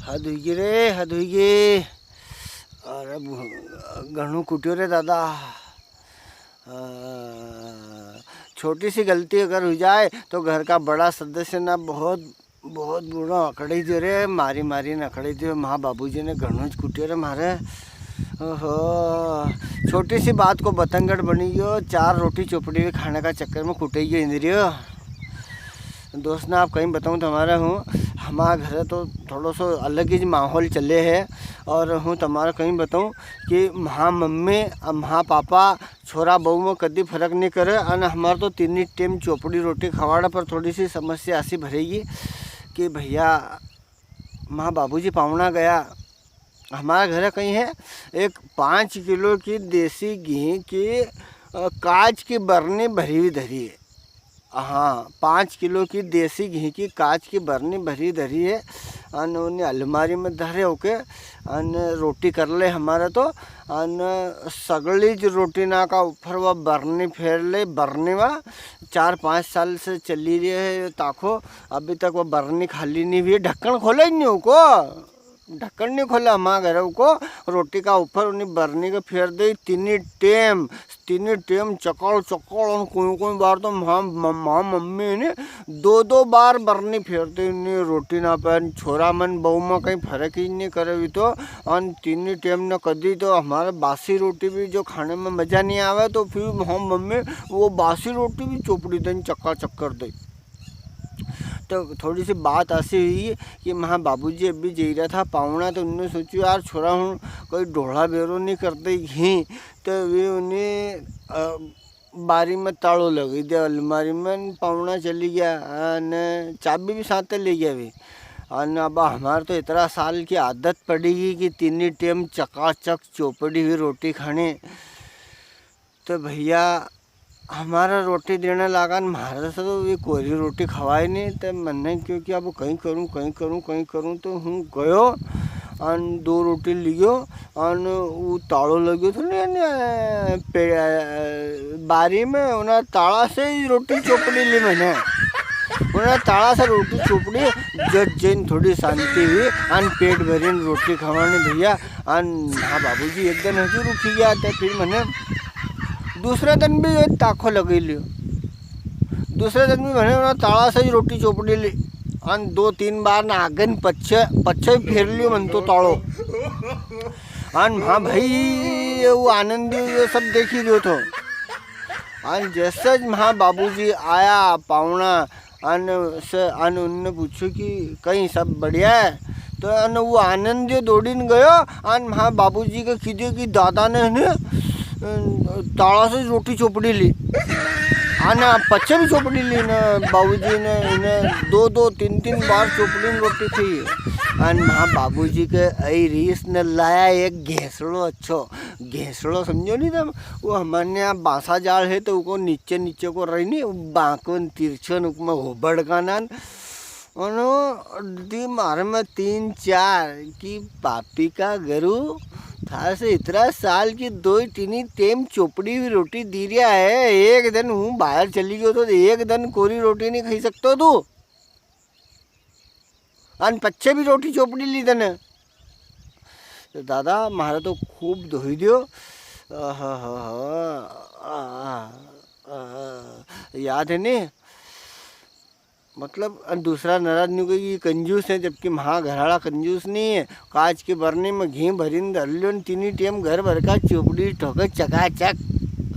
हद हुई रे, हद हुई। अरे घणू कुटियो रे दादा। छोटी सी गलती अगर हो जाए तो घर का बड़ा सदस्य ना बहुत बहुत बुरा अकड़ी दे रे, मारी मारी न अकड़ी दे। माँ बाबूजी ने घणू ज कुटियो रे मारे। ओहो, छोटी सी बात को बतंगड़ बनी गयो, 4 रोटी चोपड़ी खाने का चक्कर में कुटे गयो इंद्रियो। दोस्त ना आप कहीं बताऊँ तो हमारा हूँ, हमारा घर तो थोड़ा सा अलग ही माहौल चले है। और हूँ तुम्हारा कहीं बताऊँ कि महा मम्मी और महा पापा छोरा बहू में कभी फर्क नहीं करे। और हमारे तो 3 टाइम चोपड़ी रोटी खवाड़ा पर थोड़ी सी समस्या ऐसी भरेगी कि भैया माँ बाबूजी पावना गया, हमारा घर कहीं है एक 5 किलो की देसी घी की कांच की बरनी भरी हुई धरी है। हाँ, 5 किलो की देसी घी की कांच की बरनी भरी धरी है। अन उन्हें अलमारी में धरे होके अन रोटी कर ले हमारा तो अन सगली जो रोटी ना का ऊपर वह बरनी फेर ले। बरनी वह 4-5 साल से चली रही है ताको, अभी तक वह बरनी खाली नहीं हुई है। ढक्कन खोला ही नहीं को, ढक्कन नहीं खोला हमारे घर को। रोटी का ऊपर उन्हें बरनी के फेर दे 3 टाइम चकड़ चकड़। और कोई बार तो माँ मम्मी ने 2 बार बरनी फेरते उन्हें रोटी ना पे। छोरा मन बहू में कहीं फर्क ही नहीं करे भी तो। और 3 टाइम न कदी तो हमारे बासी रोटी भी जो खाने में मज़ा नहीं आवे तो फिर माँ मम्मी वो बासी रोटी भी चोपड़ी दें चक्का चक्कर दे। तो थोड़ी सी बात ऐसी हुई कि माँ बाबूजी अभी जी रहा था पावना, तो उन्होंने सोचो यार छोरा हूँ कोई ढोला बेरो नहीं करते घी। तो वे उन्हें बारी में ताड़ो लगी दिया, अलमारी में पावना चली गया न चाबी भी साथ ले गया भी। और अब हमारे तो इतना साल की आदत पड़ेगी कि 3 टाइम चकाचक चौपड़ी हुई रोटी खाने। तो भैया हमारा रोटी देने लगा, महाराज से तो ये कोरी रोटी खवाई नहीं। तो मैंने क्योंकि अब कहीं करूँ तो हूँ गयो और 2 रोटी लियो और वो ताड़ो लगे तो नहीं बारी में उन्हें ताड़ा से ही रोटी चोपड़ी ली। मैंने उन्हें ताड़ा से रोटी चोपड़ी जज जैन थोड़ी शांति हुई और पेट भरी रोटी खवाने भैया। और हाँ बाबूजी एक दिन हजूर उठी गया था। फिर मैंने दूसरे दिन भी ताखो लगी लियो, दूसरे दिन भी मैंने उन्हें ताड़ा से ही रोटी चोपड़ी ली। और 2-3 बार ना आगे पच्छे फेर लियो मन तो ताड़ो। और हाँ भाई वो आनंद ये सब देख ही लियो तो। और जैसे हाँ बाबूजी आया पावना अन उनने पूछो कि कहीं सब बढ़िया है। तो अन वो आनंद दौड़ीन गयो और हाँ बाबूजी के खीदे कि दादा ने ताड़ा से रोटी चोपड़ी ली। हाँ ना पच्चे भी चोपड़ी ली ना बाबूजी ने इन्हें 2-3 बार चोपड़ी में रोटी खाई। और हाँ बाबूजी के आई रीस ने लाया एक घेसड़ो। अच्छो घेसड़ो समझो नहीं तब, वो हमारे यहाँ बांसा जाल है तो वो नीचे को रही नहीं बांकन तिरछन उसमें होबड़ का नान। और दी मार में 3-4 की पापी का गरू था से इतना साल की 2-3 टाइम चोपड़ी हुई रोटी दी रहा है। एक दिन हूँ बाहर चली गई तो एक दिन कोरी रोटी नहीं खाई सकते तू। अन पच्चे भी रोटी चोपड़ी ली तने। तो दादा मारा तो खूब धोई दियो। याद है नहीं मतलब दूसरा नाराज नहीं कोई कि कंजूस है, जबकि महा घराड़ा कंजूस नहीं है। कांच के बरने में घी भरीन धर लियो 3 टाइम घर भर का चोपड़ी ठोके चकाचक।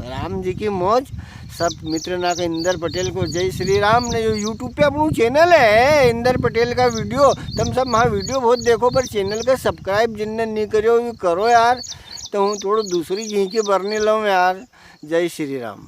राम जी की मौज। सब मित्र ना के इंदर पटेल को जय श्री राम। ने जो यूट्यूब पे अपना चैनल है इंदर पटेल का वीडियो, तुम सब वहाँ वीडियो बहुत देखो पर चैनल का सब्सक्राइब जिनने नहीं करो करो यार। तो हूँ थोड़ा दूसरी घी की बरनी लो यार। जय श्री राम।